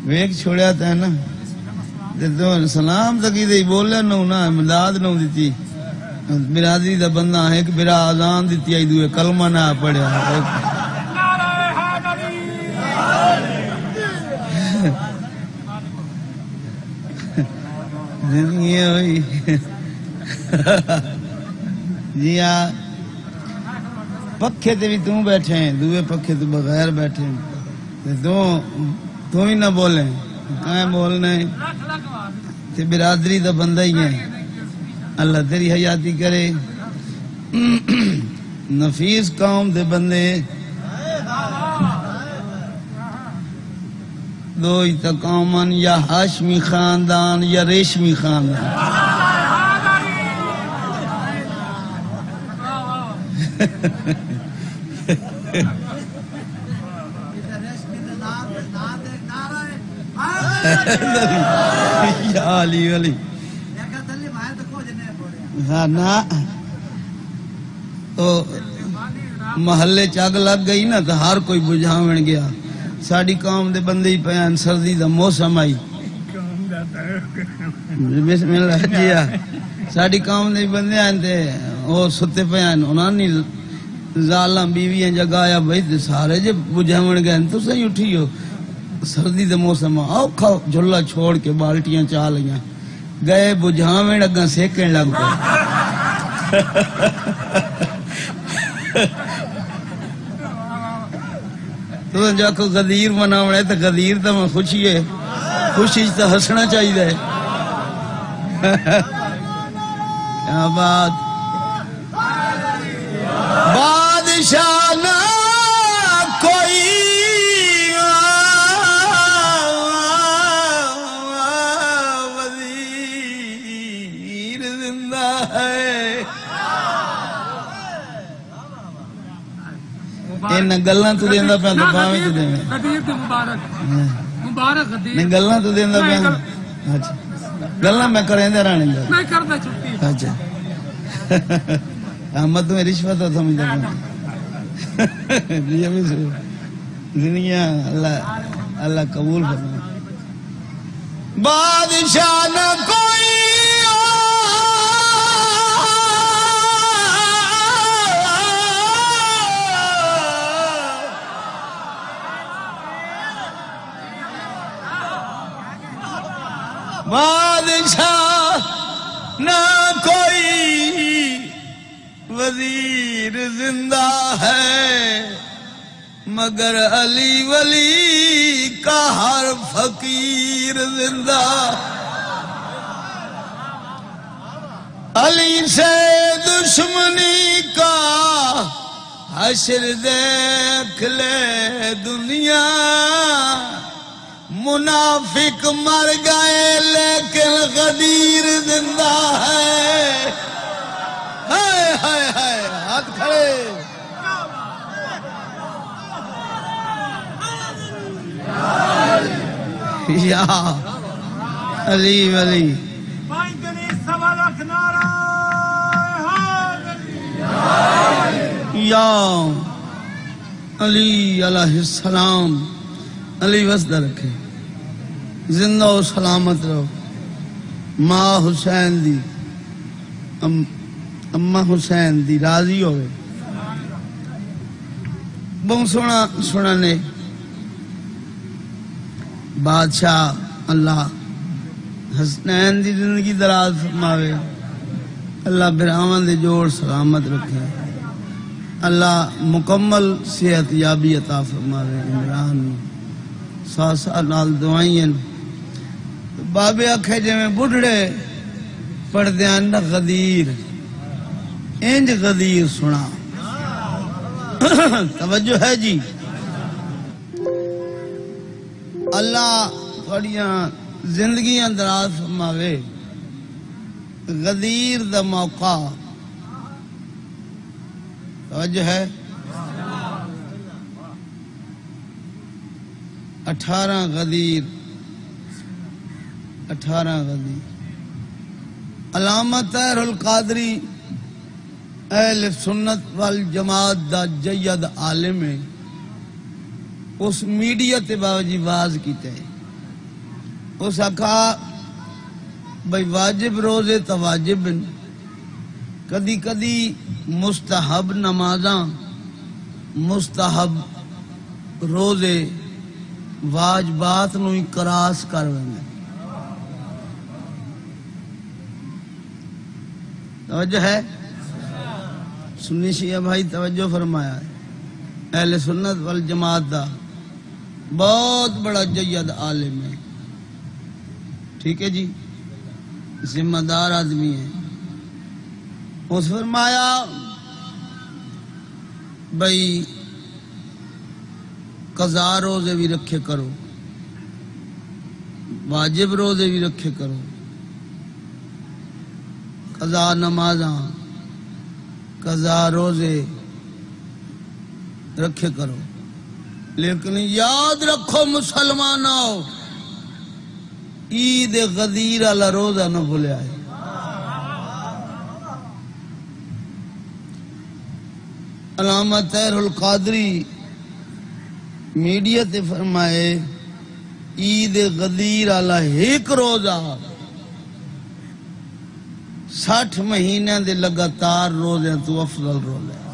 Week چھوڑیا تا ہے نا تو سلام تک ہی بولیا نو نا امداد نو دیتی برادری دا بندہ ہے کہ برا آزان دیتی آئی دوئے کلمہ نہ پڑھیا زندگی ہوئی جی ہاں پکھے تے بھی توں بیٹھے ہیں دوئے پکھے تو بغیر بیٹھے ہیں تو ہی نہ بولیں کہیں بولنا ہے تے برادری دا بندہ ہی ہے اللہ تیری حیاتی کرے نفیس قوم دے بندے دو ہی تا قومن یا ہاشمی خاندان یا ریشمی خاندان یا علی علی ہاں نا تو محلے چاگ لگ گئی نا تو ہر کوئی بجھاویں گیا ساڑی قوم دے بندے ہی پیان سردی دا موسم آئی بسم اللہ جیا ساڑی قوم دے بندے آئیں تے وہ ستے پیان انہاں نہیں زالاں بیویاں جگایا بھائی سارے جب بجھاویں گئے تو صحیح اٹھی ہو سردی دا موسم آؤ کھاؤ جھلا چھوڑ کے بالٹیاں چاہ لیاں گئے بجھاویں لگا سیکن لگ گئے تو جا کو غدیر مناونا ہے تو غدیر تو میں خوشی ہے خوشی تو ہسنا چاہیے کیا بات بادشاہ نہ کوئی وزیر زندہ ہے ان گلاں تو دیندا پیا تو باویں تو دیویں غدیر تے مبارک غدیر نہیں گلاں تو دیندا پیا اچھا گلاں میں کریندا رہنے میں کردا چھٹی اچھا احمد میں رشوت سمجھدا یہ بھی زندگی اللہ اللہ قبول فرمائے بادشاہ نہ کوئی بادشاہ نہ کوئی وزیر زندہ ہے مگر علی ولی کا ہر فقیر زندہ علی سے دشمنی کا حشر دیکھ لے دنیا منافق مر گئے لیکن غدیر زندہ ہے ہائے ہائے ہائے ہاتھ کھڑے یا علی ولی یا علی علیہ السلام علی وسدہ رکھے زندہ و سلامت رہو ماں حسین دی اماں حسین دی راضی ہوئے بہت سونا نے بادشاہ اللہ حسنین دی زندگی دراز فرماوے اللہ براہمن دے جوڑ سلامت رکھے اللہ مکمل صحت یابی عطا فرماوے عمران ساسا نال دعائیں بابے آکھے جے میں بڑھڑے پڑھ دیاں نہ غدیر انج غدیر سنا توجہ ہے جی اللہ تھوڑیاں زندگیاں دراز فرماوے غدیر دا موقع توجہ ہے 18 غدیر علامہ طاہر القادری اہل سنت والجماعت دا جید عالم ہے اس میڈیا تے باوجی واز کیتے اس آکھا بھئی واجب روزے تو واجب ہیں، کدی کدی مستحب نمازاں مستحب روزے واجبات نو ہی کراس کر ویندے۔ توجہ ہے؟ سنی شیعہ بھائی توجہ فرمایا ہے، اہل سنت والجماعت دا بہت بڑا جید عالم ہے، ٹھیک ہے جی، ذمہ دار آدمی ہے۔ اس فرمایا بھئی قضا روزے بھی رکھے کرو، واجب روزے بھی رکھے کرو، قضا نمازاں قضا روزے رکھے کرو، لیکن یاد رکھو مسلمانوں، عید غدیر والا روزہ نہ بھولیا ہے۔ علامہ طاہر القادری میڈیا تے فرمائے عید غدیر والا ایک روزہ 60 مہینے دے لگاتار روزے تو افضل روزہ ہے۔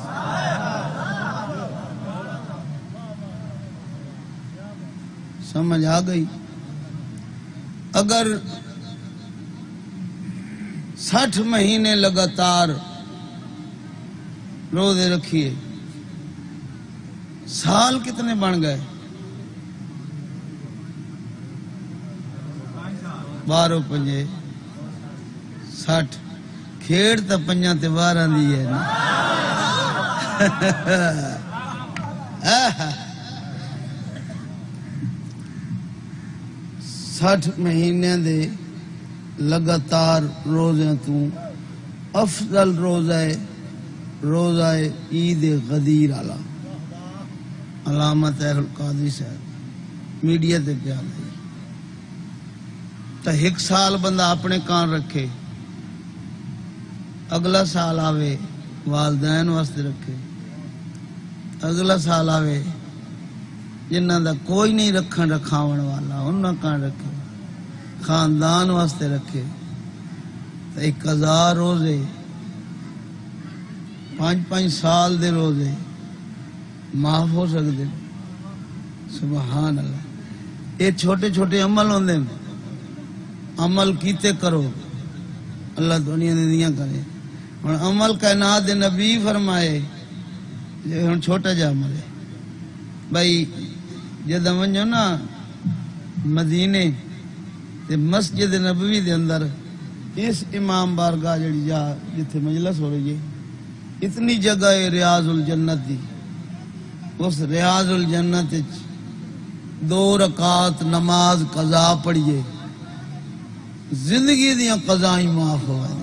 سمجھ آ گئی؟ اگر 60 مہینے لگاتار روزے رکھیے، سال کتنے بن گئے؟ 12 پنجے 60، کھیڑ تا 5 تے 12 دی ہے نا۔ 60 مہینے دے لگاتار روزے تو افضل روزہ عید غدیر والا علامہ طاہر القادری صاحب میڈیا تے پیا دے۔ تو 1 سال بندہ اپنے کان رکھے، اگلا سال آوے والدین واسطے رکھے، اگلا سال آوے جنہ دا کوئی نہیں رکھن رکھاون والا انہاں کان رکھے، خاندان واسطے رکھے۔ تو 1000 روزے 5 سال دے روزے معاف ہو سکتے۔ سبحان اللہ، یہ چھوٹے چھوٹے عمل ہوندے، عمل کیتے کرو، اللہ دنیا دے دیاں کرے۔ اور عمل کائنات دے نبی فرمائے یہ چھوٹا جا عمل ہے بھائی، جد ونجو نا مدینے تے مسجد نبوی دے اندر اس امام بارگاہ جڑی جا جتھے مجلس ہو رہی ہے، اتنی جگہ ہے ریاض الجنت دی، اس ریاض الجنت 2 رکعت نماز قضا پڑھیے، زندگی دیاں قضائیں معاف ہو گئی۔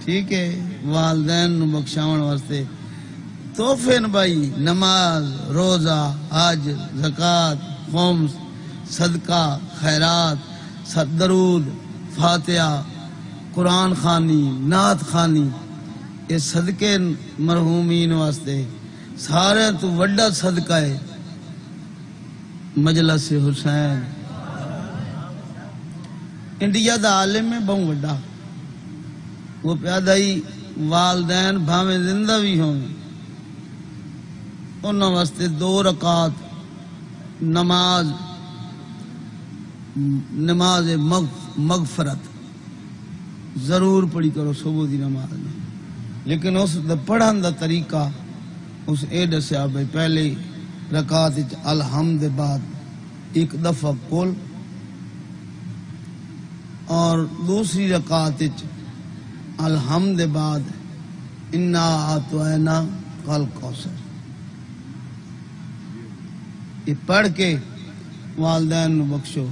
ٹھیک ہے، والدین نو بخشاون واسطے تحفے بھائی، نماز، روزہ، حج، زکوٰۃ، خمس، صدقہ، خیرات، درود، فاتحہ، قرآن خوانی، نعت خوانی، یہ صدقے مرحومین واسطے سارے تو وڈا صدقہ ہے مجلس حسین۔ انڈیا دا عالم ہے بہت وڈا، وہ پیادہ ہی والدین بھاویں زندہ بھی ہوں انہاں واسطے 2 رکعت نماز مغفرت ضرور پڑھی کرو صبح دی نماز میں۔ لیکن اس دا پڑھن دا طریقہ اس اے دسیا بھائی، پہلے رکعت وچ الحمد بعد 1 دفعہ کل، اور دوسری رکعت وچ الحمد بعد انا اعطینا کل کوثر، یہ پڑھ کے والدین نو بخشو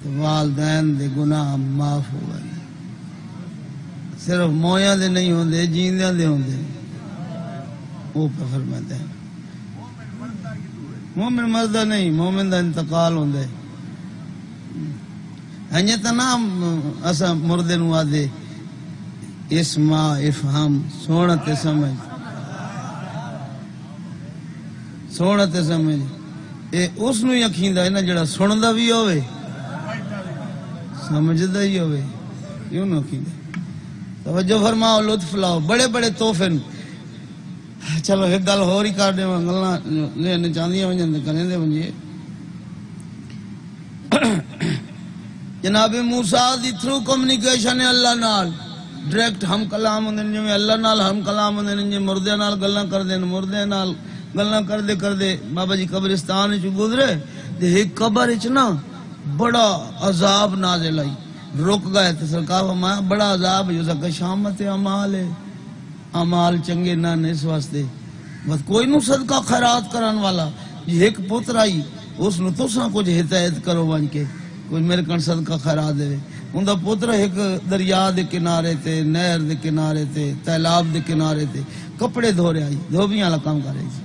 تو والدین دے گناہ معاف ہو گئے۔ صرف مویاں دے نہیں ہوندے، جیندیاں دے ہوندے، وہ پہ فرماتے ہیں۔ مومن مردہ نہیں، مومن دا انتقال ہوندے۔ ہنجے تا نا اسا مردے نو آدے اسما افہم، سونا تے سمجھ، سونا تے سمجھ، اے اس نو یقین ہے نا جڑا سندا بھی ہوے سمجھدا ہی ہوے کیوں نہ یقین توجہ فرماؤ لطف لاؤ بڑے بڑے تحفے چلو ایک گل ہور ہی کر دے گلاں لینے چاہندیاں ونجن تے کریں دے ونجے جناب موسیٰ دی تھرو کمیونیکیشن ہے اللہ نال ڈائریکٹ ہم کلام ہوندے جویں اللہ نال ہم کلام ہوندے جے مردے نال گلاں کردے مردے نال گلاں کردے بابا جی قبرستان وچ گزرے تے ایک قبر وچ نا بڑا عذاب نازل آئی رک گئے تے سرکار فرمایا بڑا عذاب جو کہ شامت اعمال ہے اعمال چنگے نہ اس واسطے بس کوئی نو صدقہ خیرات کرن والا یہ ایک پتر آئی اس نو تساں کچھ ہدایت کرو بن کے کوئی میرے کن صدقہ خیرات دے اوندا پتر ایک دریا دے کنارے تے نہر دے کنارے تے تالاب دے کنارے تے کپڑے دھو رہا ہے دھوبیاں والا کام کر رہی سی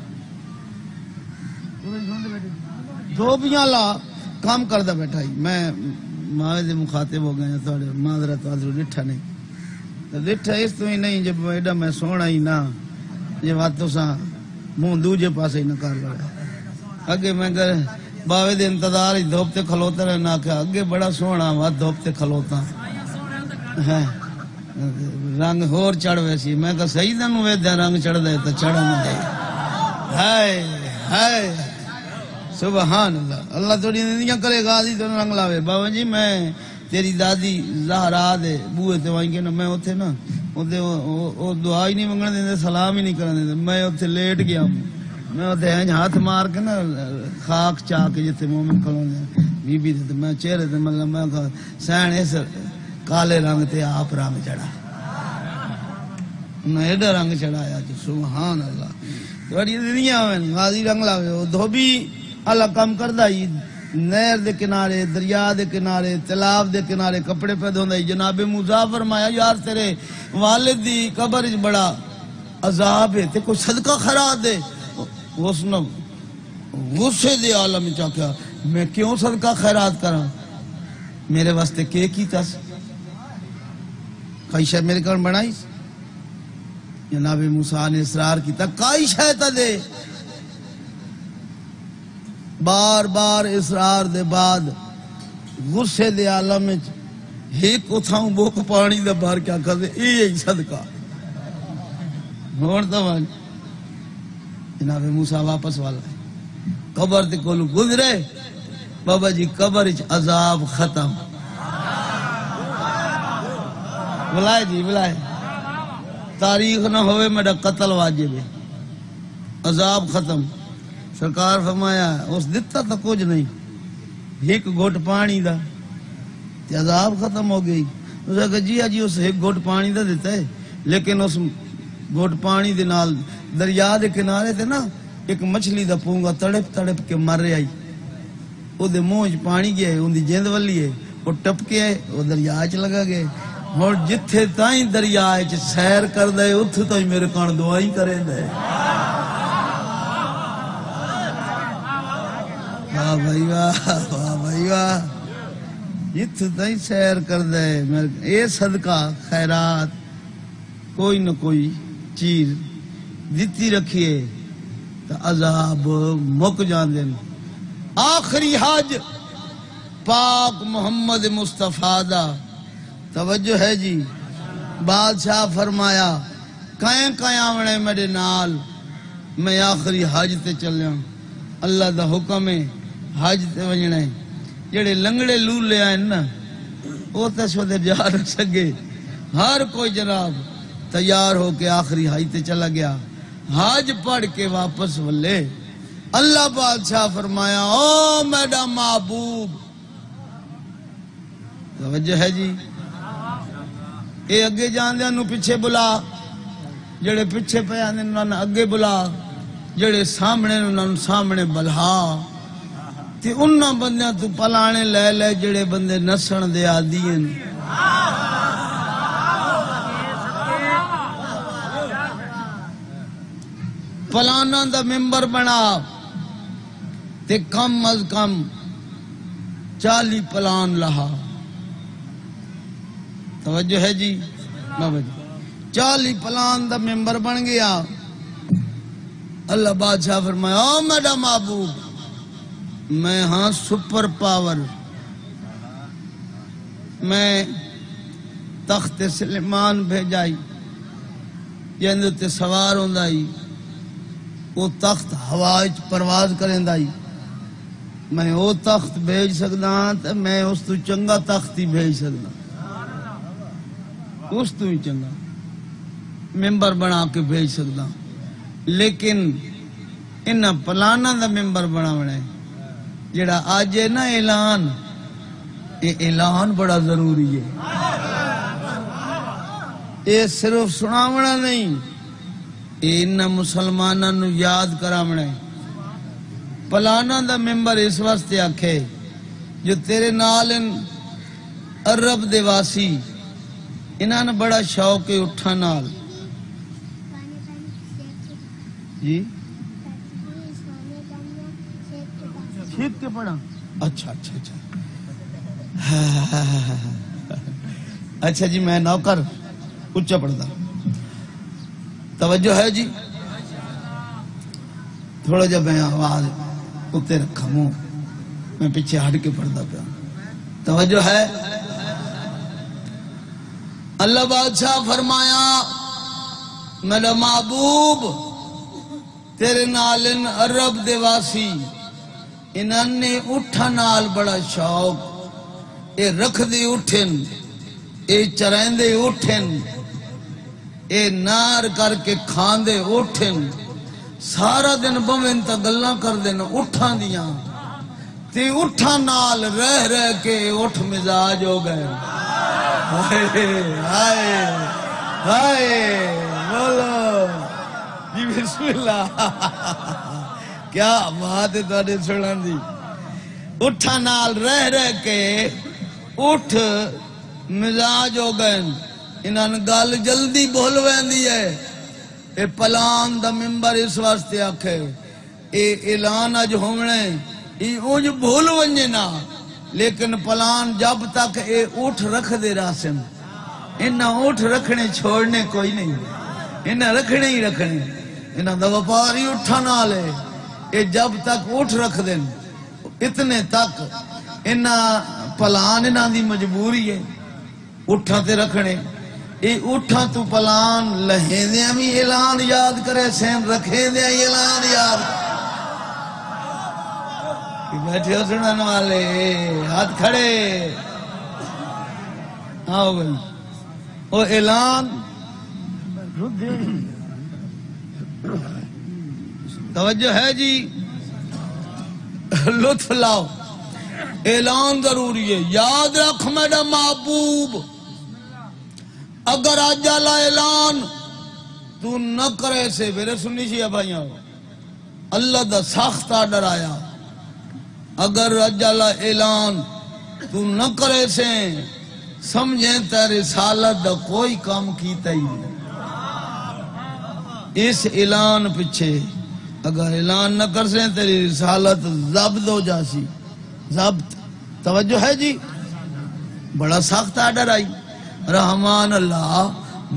دھوبیاں والا کام کردا بیٹھا ہی میں ماں دے مخاطب ہو گئے تھوڑے معذرت واضح ڈٹھا نہیں ڈٹھا اس تو ہی نہیں جب ایڈا میں سونا ہی نہ یہ بات تو سا منہ دوجے پاسے ہی نہ کر لگا اگے میں گر باوے دے انتظار ہی دھوپ تے کھلوتا رہنا کہ اگے بڑا سونا وا دھوپ تے کھلوتا رنگ ہور چڑھ ویسی میں کہ سیدہ نو ویدیا رنگ چڑھ دے تو چڑھ نہ دے ہائے ہائے سبحان اللہ اللہ تھوڑی زندگیاں کرے غازی تو رنگ لاوے بابا جی میں تیری دادی زہرا دے بوئے تے وائیں گے نا میں اوتھے نا او دعا ہی نہیں منگن دے سلام ہی نہیں کرن دے میں اوتھے لیٹ گیا میں اوتھے ہاتھ مار کے نا خاک چا کے جتے مومن کھلوندے بی بی تے میں چہرے تے مطلب میں کہا سین اس کالے رنگ تے آپ رنگ چڑھا نہ ایڈا رنگ چڑھایا تو سبحان اللہ تھوڑی دنیا میں غازی رنگ لاوے او دھوبی اللہ کام کردا ہی نہر دے کنارے دریا دے کنارے تالاب دے کنارے کپڑے پہ دھوندا ہی جناب موسیٰ فرمایا یار تیرے والد دی قبر وچ بڑا عذاب ہے تے کوئی صدقہ خیرات دے اس نے غصے دے عالم وچ آکھیا میں کیوں صدقہ خیرات کراں میرے واسطے کی کیتا کئی شے میرے کول بنائی جناب موسیٰ نے اصرار کیتا کئی شے تا دے بار بار اصرار دے بعد غصے دے عالم وچ ایک اتھاں بوک پانی دا بار کیا کر دے یہی صدقہ ہون تو جناب موسیٰ واپس والا ہے قبر تے کولو گزرے بابا جی قبر وچ عذاب ختم بلائے جی بلائے تاریخ نہ ہوئے میرا قتل واجب ہے عذاب ختم سرکار فرمایا اس دتا تو کچھ نہیں ایک گھٹ پانی دا تے عذاب ختم ہو گئی اس نے کہا جی آجی اس ایک گھٹ پانی دا دیتا ہے لیکن اس گھٹ پانی دے نال دریا دے کنارے تے نا ایک مچھلی دا پونگا تڑپ تڑپ کے مر رہی او دے منہ وچ پانی گیا ہے ان دی جیند والی ہے وہ ٹپ کے ہے وہ دریا وچ لگا گیا اور جتھے تائیں دریا وچ سیر کردا ہے اوتھے تائیں میرے کان دعائیں کریندا ہے واہ بھائی واہ بھائی واہ جتھے تائیں سیر کردا ہے اے صدقہ خیرات کوئی نہ کوئی چیز دیتی رکھیے تو عذاب مک جاندے آخری حج پاک محمد مصطفیٰ دا توجہ ہے جی بادشاہ فرمایا کائیں کائیں آونے میرے نال میں آخری حج تے چلیاں اللہ دا حکم ہے حج تے ونجنے جڑے لنگڑے لولے آئیں نا وہ تے شدے جا نہ سکے ہر کوئی جناب تیار ہو کے آخری حج تے چلا گیا حج پڑھ کے واپس ولے اللہ بادشاہ فرمایا او میرا محبوب توجہ ہے جی اے اگے جاندے انہوں پیچھے بلا جڑے پیچھے پہ آنے انہوں اگے بلا جڑے سامنے انہوں سامنے بلا تے انہوں بندیاں تو پلانے لے لے جڑے بندے نسن دے آدین پلانا دا ممبر بنا تے کم از کم 40 پلان لہا توجہ ہے جی بابا جی 40 پلان دا ممبر بن گیا اللہ بادشاہ فرمایا او میرا محبوب میں ہاں سپر پاور، میں تخت سلیمان بھیجائی جندے تے سوار ہوندائی، وہ تخت ہوا وچ پرواز کریندا، میں وہ تخت بھیج سکدا ہاں تے میں اس تو چنگا تخت ہی بھیج سکدا، اس تو ہی چنگا ممبر بنا کے بھیج سکدا، لیکن انہاں پلانا دا ممبر بناونا ہے جڑا آج ہے نا اعلان، یہ اعلان بڑا ضروری ہے، یہ صرف سناونا نہیں، یہ انہاں مسلماناں نو یاد کراونا ہے۔ پلانا دا ممبر اس واسطے آکھے جو تیرے نال عرب دے واسی انہاں نے بڑا شوق ہے اٹھا نال جی ٹھیک کے پڑھا، اچھا اچھا اچھا اچھا جی، میں نوکر اچھا پڑھتا، توجہ ہے جی، تھوڑا جب میں آواز اتے رکھا منہ، میں پیچھے ہٹ کے پڑھتا پیا، توجہ ہے۔ اللہ بادشاہ فرمایا میرا محبوب تیرے نال عرب دے واسی انہاں نے اٹھا نال بڑا شوق، اے رکھ دے اٹھن، اے چرائن دے اٹھن، اے نار کر کے کھان دے اٹھن، سارا دن بوین تا گلاں کر دین اٹھاں دیاں، تے اٹھاں نال رہ رہ کے اٹھ مزاج ہو گئے، ہائے ہائے ہائے بولو جی بسم اللہ، کیا بات ہے تواڈے سنن دی، اٹھاں نال رہ رہ کے اٹھ مزاج ہو گئے، انہاں نے گل جلدی بھول ویندی ہے، اے پلان دا ممبر اس واسطے آکھے اے اعلان اج ہونے ای اونج بھول ونجے نا، لیکن پلان جب تک اے اٹھ رکھ دے راسن، انہاں اٹھ رکھنے چھوڑنے کوئی نہیں، انہاں رکھنے ہی رکھنے، انہاں دا وپاری اٹھا نال ہے، اے جب تک اٹھ رکھ دیں اتنے تک انہاں پلان انہاں دی مجبوری ہے اٹھاں تے رکھنے، اے اٹھاں تو پلان لہیں دیاں بھی اعلان یاد کرے سین، رکھیں دیاں اعلان یاد بیٹھے ہو سنن والے ہاتھ کھڑے، آؤ بھائی وہ اعلان توجہ ہے جی، لطف لاؤ، اعلان ضروری ہے، یاد رکھ میرا محبوب اگر آج والا اعلان تو نہ کرے سے، میرے سنی شیعہ بھائیاں اللہ دا سخت آرڈر آیا، اگر آج والا اعلان تو نہ کرے سے سمجھیں تے رسالت دا کوئی کام کیتا ہی نہیں، اس اعلان پچھے اگر اعلان نہ کر سیں تیری رسالت ضبط ہو جاسی، ضبط، توجہ ہے جی، بڑا سخت آرڈر آئی، رحمان اللہ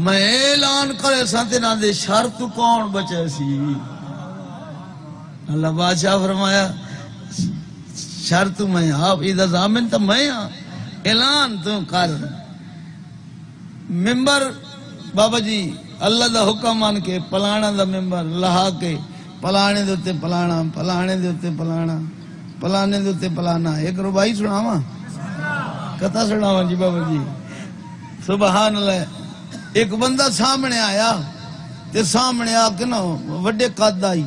میں اعلان کرے سانتے نہ دے شرط کون بچے سی، اللہ بادشاہ فرمایا شرط میں آپ اذا ضامن تو میں اعلان تو کر، ممبر بابا جی اللہ دا حکم مان کے پلانا دا ممبر لہا کے پلانے دوتے پلانا، پلانے دوتے پلانا، پلانے دوتے پلانا، ایک ربائی سناواں کتا سناواں جی بابا جی سبحان اللہ، ایک بندہ سامنے آیا تے سامنے آ کے نا وڈے قد آئی،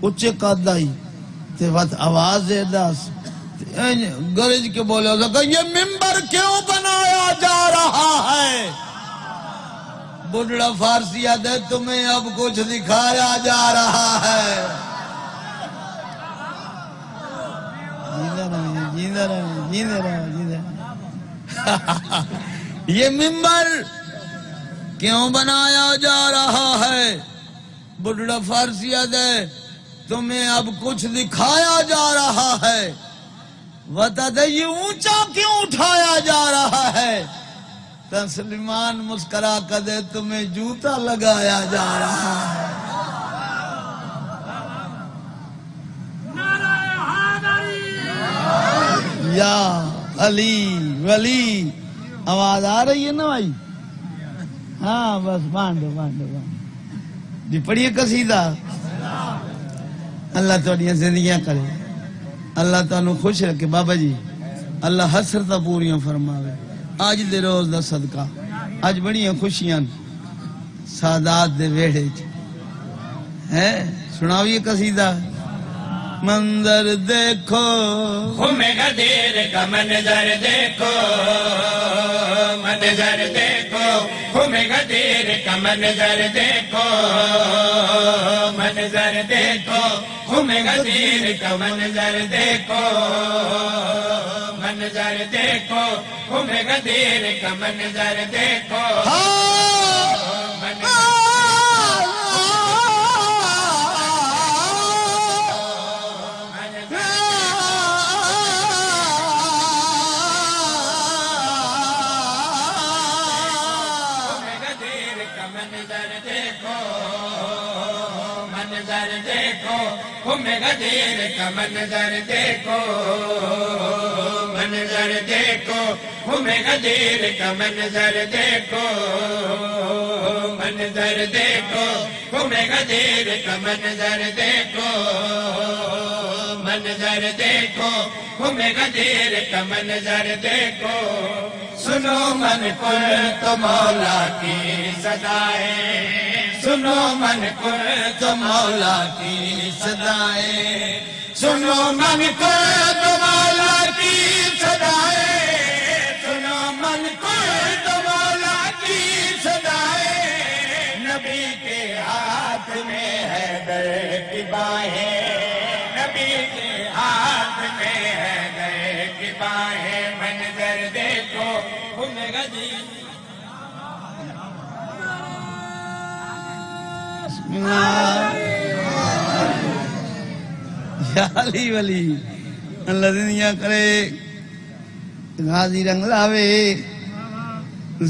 اچھے قد آئی تے وقت آواز دے داس گرج کے بولے کہ یہ ممبر کیوں بنایا جا رہا ہے، بڑھڑا فارسی آدھے تمہیں اب کچھ دکھایا جا رہا ہے، جیندہ رہے جیندہ رہے یہ ممبر کیوں بنایا جا رہا ہے، بڑھڑا فارسی آدھے تمہیں اب کچھ دکھایا جا رہا ہے، بتا دے یہ اونچا کیوں اٹھایا جا رہا ہے، سلیمان مسکرا کر دے تمہیں جوتا لگایا جا رہا ہے، یا علی ولی آواز آ رہی ہے نا بھائی ہاں بس بانڈو جی پڑھیے قصیدہ اللہ تھوڑی زندگیاں کرے اللہ تعالیٰ خوش رکھے بابا جی اللہ حسرتاں پوریاں فرماوے آج دے روز دا صدقہ آج بڑیاں خوشیاں سادات دے ویڑے ہے سناویے قصیدہ منظر دیکھو خمے غدیر کا منظر دیکھو منظر دیکھو خمے غدیر کا منظر دیکھو منظر دیکھو خمے غدیر کا منظر دیکھو منظر دیکھو خمے غدیر کا منظر دیکھو خمے غدیر کا منظر دیکھو منظر دیکھو خمے غدیر کا منظر دیکھو منظر دیکھو خمے غدیر کا منظر دیکھو منظر دیکھو خمے غدیر کا منظر دیکھو سنو من پر تو مولا کی صدائیں سنو من پر تو مولا کی صدائیں سنو من پر تو مولا کی صدائیں سنو من پر تو مولا کی صدائیں نبی کے ہاتھ میں ہے در کی باہیں نبی کے ہاتھ میں ہے در کی باہیں منظر دیکھو خمے غدیر یا علی ولی اللہ دنیا کرے غازی رنگ لاوے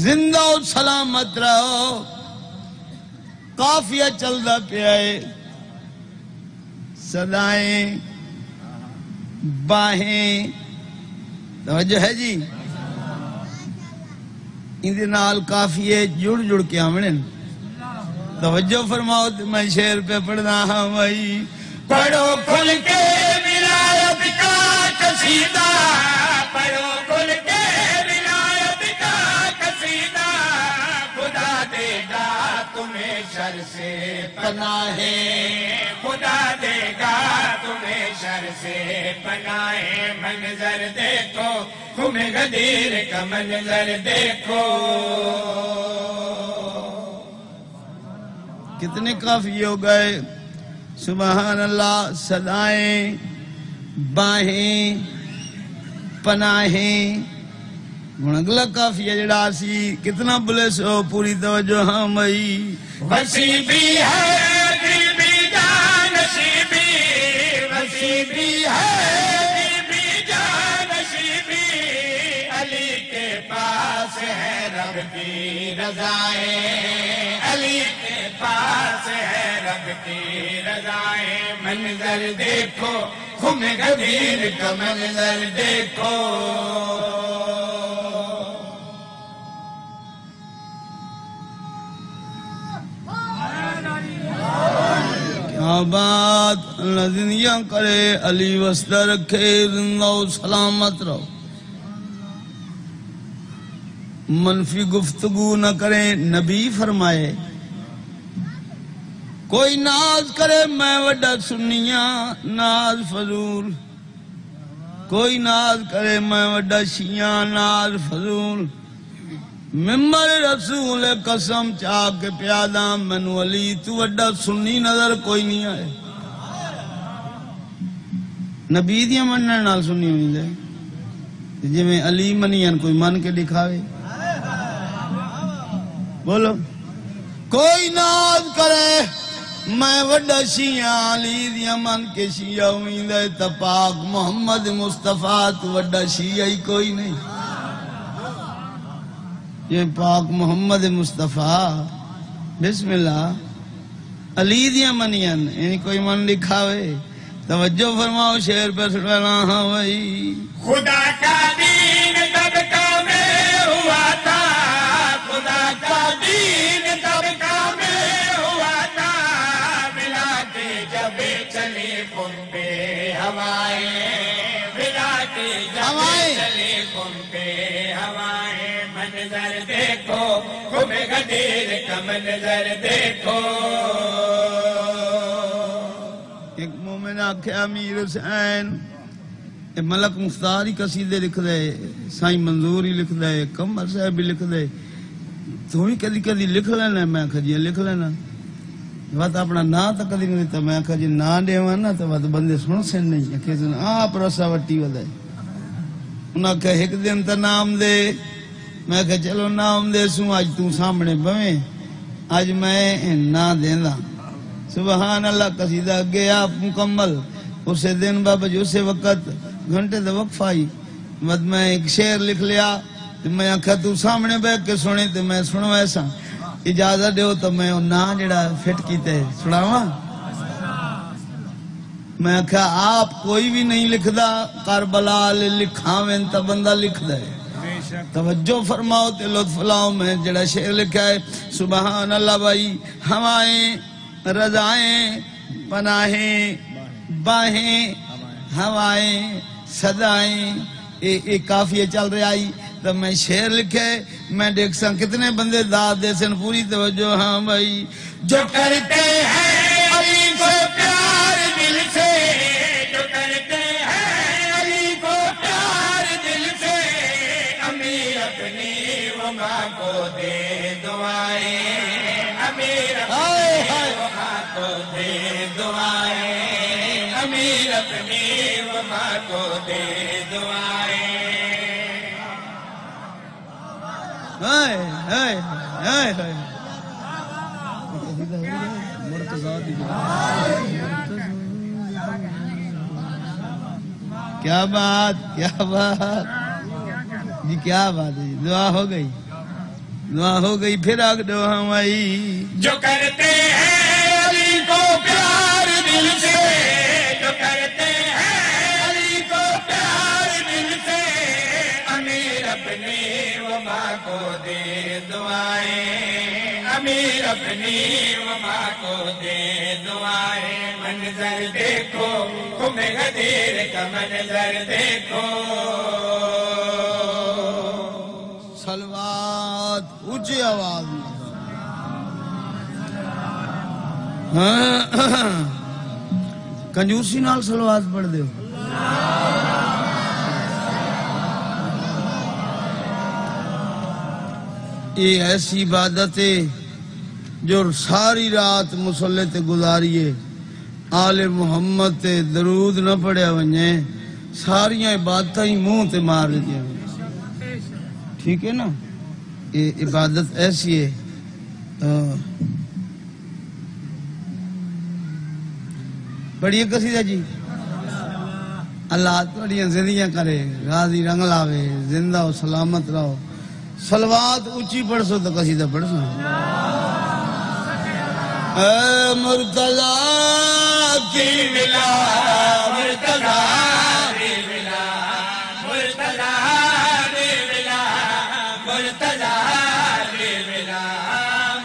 زندہ و سلامت رہو قافیہ چلدا پیا ہے صدائیں باہیں توجہ ہے جی اندے نال قافیے جڑ کے آمنے توجہ فرماؤ میں شعر پہ پڑھنا ہاں بھائی پڑھو کھل کے ولایت کا قصیدہ پڑھو کھل کے ولایت کا قصیدہ خدا دے گا تمہیں شر سے پناہیں خدا دے گا تمہیں شر سے پناہیں منظر دیکھو خمے غدیر کا منظر دیکھو کتنے قافیے ہو گئے سبحان اللہ صدائیں باہیں پناہیں اگلا قافیہ جڑا سی کتنا بلے سو پوری توجہ ہاں بھائی وسیع بھی ہے دل بھی جانشیبی وسیع بھی ہے دل بھی جانشیبی علی کے پاس ہے رب کی رضائیں علی کے پاس ہے رب کی رضائیں منظر دیکھو خمے غدیر کا منظر دیکھو کیا بات اللہ دنیا کرے علی وسطہ رکھے زندہ و سلامت رہو منفی گفتگو نہ کریں نبی فرمائے کوئی ناز کرے میں وڈا سنیاں ناز فضول کوئی ناز کرے میں وڈا شیعہ ناز فضول ممبر رسول قسم چاہ کے پیادا منو علی تو وڈا سنی نظر کوئی نہیں آئے نبی دیا مننے نال سنی ہوئی دے جی میں علی منیاں کوئی من کے دکھاوے بولو کوئی ناز کرے میں وڈا شیعہ علی دیا من کے شیعہ ہوئی دے تپاک محمد مصطفیٰ تو وڈا شیعہ ہی کوئی نہیں یہ پاک محمد مصطفیٰ بسم اللہ علی دیا منیاں یعنی کوئی من دکھاوے توجہ فرماؤ شعر پر سنانا ہاں بھائی خدا کا چلی خون پہ ہوائیں وراٹی جب چلی خون پہ ہوائیں منظر دیکھو خم غدیر کا منظر دیکھو ایک مومن آکھیا امیر حسین ملک مختار ہی قصیدے لکھ دے سائیں منظور ہی لکھ دے قمر صاحب بھی لکھ دے تو ہی کدی کدی لکھ لینا میں آکھا جی لکھ لینا وقت اپنا نا تو کدی نہیں دیتا میں آکھا جی نا دیواں نا تو وقت بندے سن سن نہیں کہ آپ رسا وٹی ودائے انہاں کہ ایک دن تا نام دے میں کہ چلو نام دے سوں آج تو سامنے بویں آج میں نا دینا سبحان اللہ قصیدہ گیا مکمل اسے دن بابا جو اسے وقت گھنٹے دے وقفہ آئی بعد میں ایک شعر لکھ لیا تو میں آکھا تو سامنے بیٹھ کے سنے تو میں سنو ایسا اجازت دیو تو میں نا جڑا فٹ کیتے سناواں میں آکھا آپ کوئی بھی نہیں لکھ دا کربلا لکھاویں تا بندہ لکھ دے توجہ فرماؤ تے لطف لاؤ میں جڑا شعر لکھا ہے سبحان اللہ بھائی ہوائیں رضائیں پناہیں باہیں ہوائیں صدائیں ایک کافیہ چل رہا آئی تو میں شعر لکھے میں دیکھ سا کتنے بندے داد دے سن پوری توجہ ہاں بھائی جو کرتے ہیں علی کو پیار دل سے جو کرتے ہیں علی کو پیار دل سے امیر اپنی وہ ماں کو دے دعائیں امیر اپنی وہ ماں کو دے دعائیں امیر اپنی وہ ماں کو دے دعائیں کیا بات کیا بات جی کیا بات ہے دعا ہو گئی پھر آگ دو ہمائی جو کرتے ہیں علی کو پیار دل سے جو کرتے ہیں علی کو پیار دل سے امیر اپنی وہ ماں کو دے دعائیں امیر اپنی وہ ماں کو دے دعائیں منظر دیکھو خم غدیر کا منظر دیکھو صلوات اونچی آواز کنجوسی نال صلوات پڑھ دیو یہ ایسی عبادت ہے جو ساری رات مصلی تے گزاریے آل محمد تے درود نہ پڑھیا ونجے ساریاں عبادتیں ہی منہ تے مار دیا ٹھیک ہے نا یہ عبادت ایسی ہے بڑی قصیدہ جی اللہ تھوڑیاں زندگیاں کرے غازی رنگ لاوے زندہ و سلامت رہو صلوات اونچی پڑھ سو تو قصیدہ پڑھ سو اے مرتضی کی ملا مرتضی کی ملا مرتضی کی ملا مرتضی کی ملا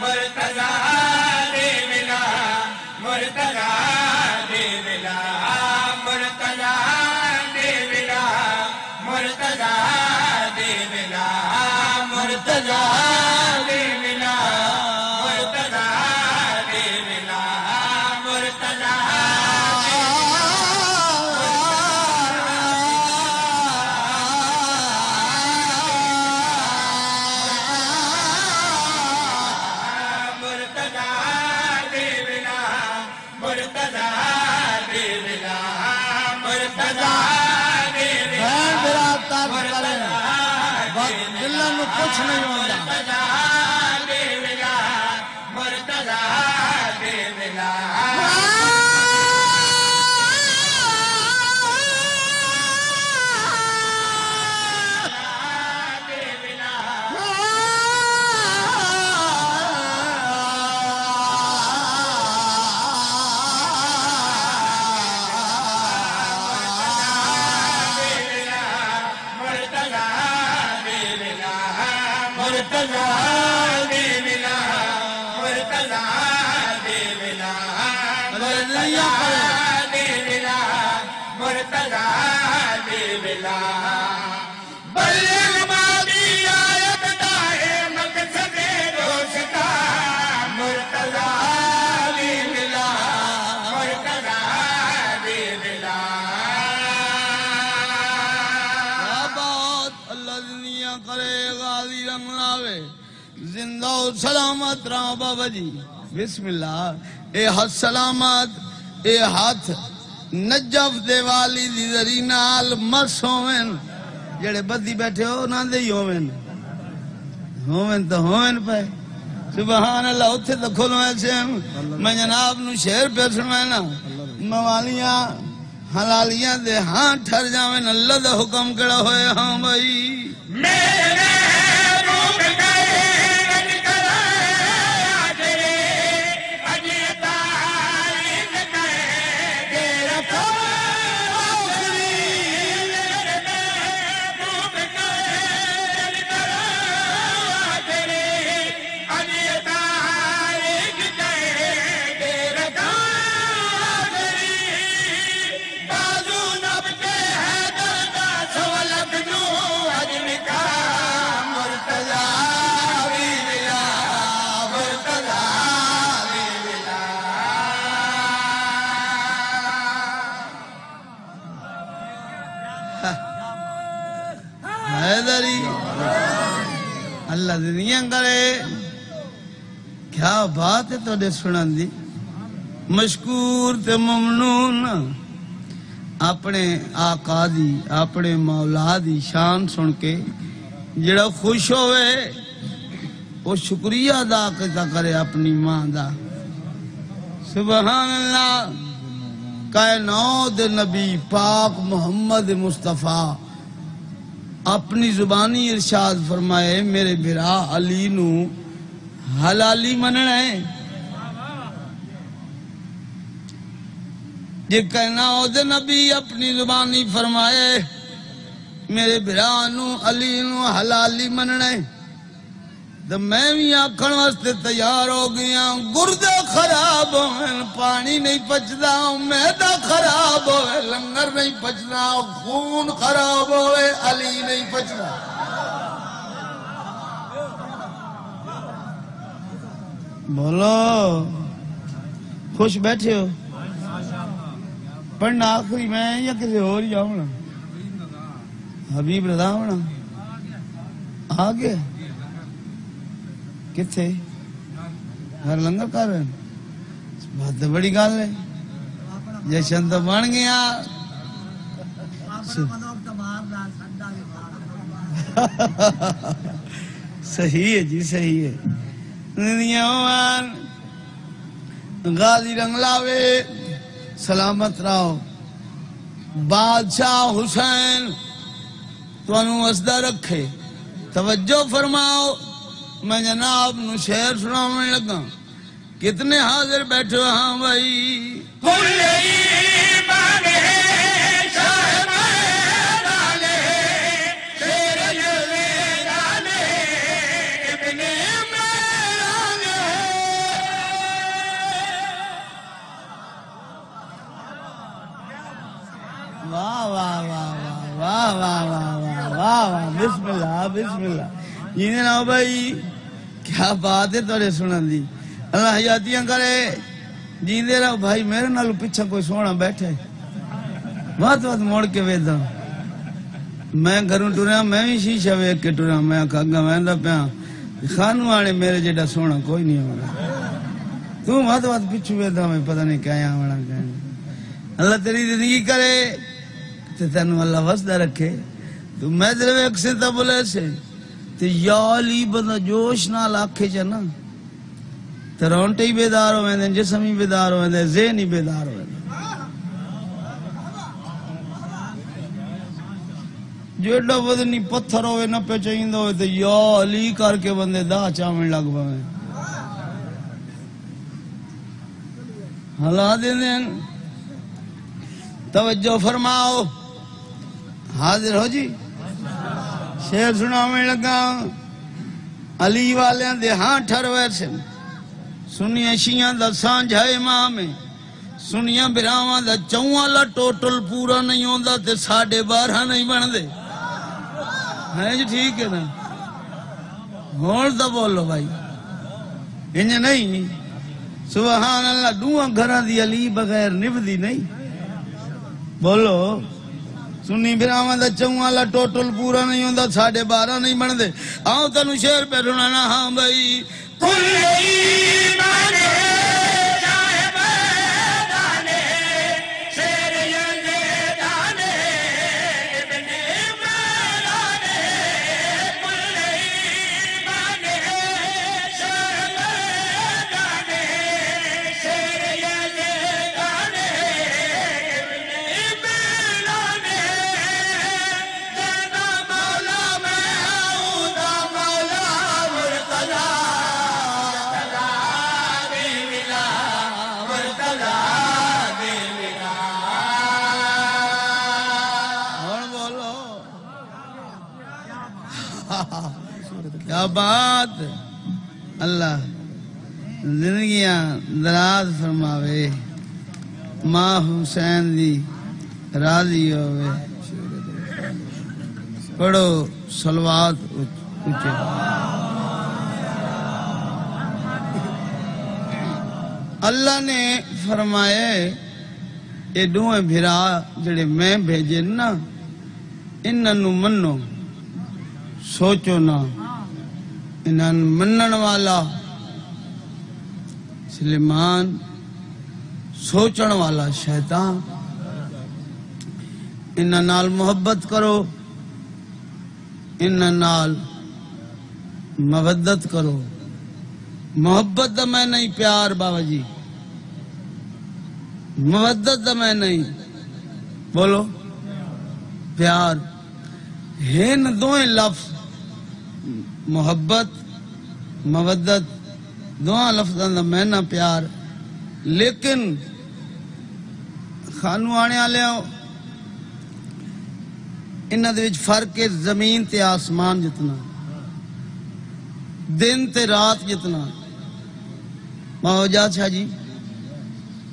مرتضی کی ملا مرتضی کی ملا مرتضی کی ملا مرتضی کی ملا مرتضی کی ملا مرتضی کی ملا مرتضی کچھ نہیں ہوتا مرتضی زندہ و سلامت رہا بابا جی بسم اللہ اے ہاتھ سلامت اے ہاتھ نجف دے والی دی ذری نال مس ہوئن جڑے بدی بیٹھے ہو نہ دے ہی ہوئن تو ہوئن پہ سبحان اللہ اتھے تو کھولو ایسے میں جناب نو شعر پہ سنوائنا موالیاں حلالیاں دے ہاں ٹھر جاویں اللہ دا حکم کڑا ہوئے ہاں بھائی میرے روح گئے رج کرے آجرے اجیتا آئین گئے تیرا آخری میرے روح گئے رج کرے آجرے اجیتا آئین گئے تیرا آخری بازو نب کے ہے دردہ سولک نو حجم کا مرتضی وی ملا مرتضی وی ملا حیدری اللہ دنیا کرے کیا بات ہے تو دے سنن دی مشکور تے ممنون اپنے آقا دی اپنے مولا دی شان سن کے جڑا خوش ہوئے وہ شکریہ ادا کرے اپنی ماں دا سبحان اللہ کائنات نبی پاک محمد مصطفیٰ اپنی زبانی ارشاد فرمائے میرے بھرا علی نو حلالی مننا ہے یہ کہنا ہو دے نبی اپنی زبانی فرمائے میرے بھرا نو علی نو حلالی مننا ہے تو میں بھی آکھن واسطے تیار ہو گیا گردے خراب ہوئے پانی نہیں پچدا میدا خراب ہوئے لنگر نہیں پچدا خون خراب ہوئے علی نہیں پچدا بولو خوش بیٹھے ہو پڑھنا آخری میں یا کسی اور ہی آؤں حبیب رضا ہونا آگے کتھے گھر لنگر کر رہے ہیں بات تو بڑی گال ہے جشن تو بن گیا صحیح ہے جی صحیح ہے غازی رنگلاوے سلامت رہو بادشاہ حسین تو انہوں اسدہ رکھے توجہ فرماؤ میں جناب نو شعر سنانے لگا کتنے حاضر بیٹھو ہاں بھائی کل ایمان ہے شاہ میدان ہے شیر میدان ہے ابن میدان ہے واہ واہ واہ واہ واہ واہ واہ واہ واہ بسم اللہ بسم اللہ جینے ناؤ بھائی کیا بات ہے توڑے سنن دی اللہ حیاتیاں کرے جیندے رہو بھائی میرے نالو پیچھا کوئی سونا بیٹھے بات موڑ کے ویدہ میں گھروں ٹوریا میں بھی شیشہ ویک کے ٹوریا میں کھاگا میں دا پیاں خانو آنے میرے جیڑا سونا کوئی نہیں ہونا تو بات پیچھو ویدہ میں پتہ نہیں کیا ہونا کہنا اللہ تیری زندگی کرے تے تینو اللہ وسدہ رکھے تو میں در ایک سے تا بولے سے تے یا علی بندہ جوش نہ لاکھے چنا تے رونٹے ہی بیدار ہوئے دیں جسم ہی بیدار ہوئے دیں ذہن ہی بیدار ہوئے دیں جیڑا بدنی پتھر ہوئے نہ پہ چاہیند ہوئے تے یا علی کر کے بندے دا چاویں لگ بھائیں حالات دیں توجہ فرماؤ حاضر ہو جی شعر سناویں لگا علی والیاں دے ہاں ٹھر ویسے سنیاں شیعہ دا سانجھا امام ہے سنیاں براواں دا چوالا ٹوٹل پورا نہیں ہوندا تے 12.5 نہیں بن دے ہے جی ٹھیک ہے نا ہون دا بولو بھائی انہیں نہیں سبحان اللہ دوہاں گھراں دی علی بغیر نبدی نہیں بولو سنی براواں دا چوں والا ٹوٹل پورا نہیں ہوندا 12.5 نہیں بندے آؤ تینوں شعر پہ سنانا ہاں بھائی کل ایمان صاحب دانے شیر یزیدانے ابن ملانے کل ایمان صاحب دانے شیر یزیدانے ابن ملانے جانا مولا میں آؤں دا مولا مرتضی کیا بات اللہ زندگیاں دراز فرماوے ماں حسین دی راضی ہوئے پڑھو صلوات اونچے اللہ نے فرمائے یہ دوئے بھرا جڑے میں بھیجے نا انہوں منو سوچو نا انہوں منن والا سلیمان سوچن والا شیطان انہوں نال محبت کرو انہوں نال مودت کرو محبت دا میں نہیں پیار بابا جی مودت دا میں نہیں بولو پیار ہن دوئیں لفظ محبت مودت دوہاں لفظاں دا میں نہ پیار لیکن خانو آنے آلے ہو انہاں دے وچ فرق ہے زمین تے آسمان جتنا دن تے رات جتنا ماوجات شاہ جی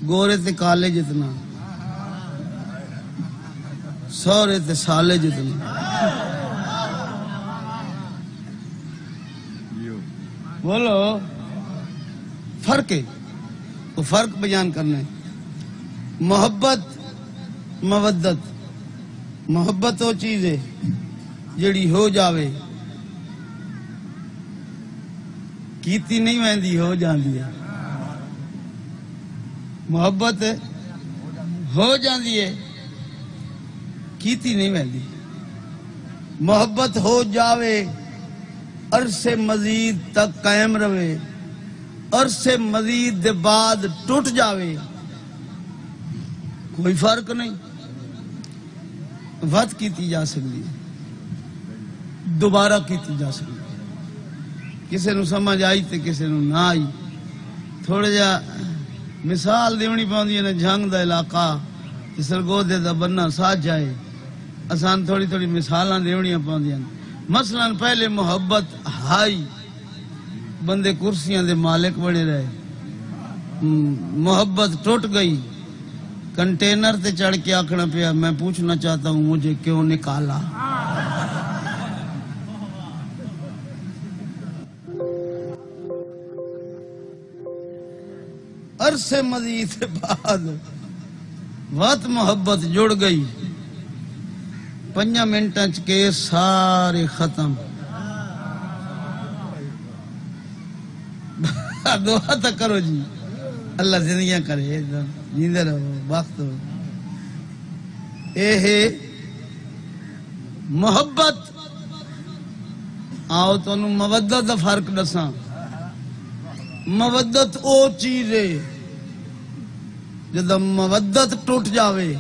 گورے تے کالے جتنا سورے تے سالے جتنا بولو فرق ہے وہ فرق بیان کرنا ہے محبت مودت محبت وہ چیز ہے جڑی ہو جاوے کیتی نہیں ویندی ہو جاندی ہے محبت ہو جاندی ہے کیتی نہیں ویندی محبت ہو جاوے عرصے مزید تک قائم رہے عرصے مزید دے بعد ٹوٹ جاوے کوئی فرق نہیں وقت کیتی جا سکتی دوبارہ کیتی جا سکتی کسے نو سمجھ آئی تے کسے نو نہ آئی تھوڑے جا مثال دیونی پاندی ہے نا جھنگ دا علاقہ سرگودے دا بننا ساتھ جائے آسان تھوڑی تھوڑی مثالاں دیونی پاندی ہیں مثلا پہلے محبت ہائی بندے کرسیاں دے مالک بنے رہے محبت ٹوٹ گئی کنٹینر تے چڑھ کے آکھنا پیا میں پوچھنا چاہتا ہوں مجھے کیوں نکالا عرصے مزید بعد وقت محبت جڑ گئی 5 منٹاں چ کے سارے ختم دعا تو کرو جی اللہ زندگیاں کرے جیندے رہو وقت ہو اے ہے محبت آؤ تو مودت دا فرق دساں مودت او چیز ہے جدو مودت ٹوٹ جاوے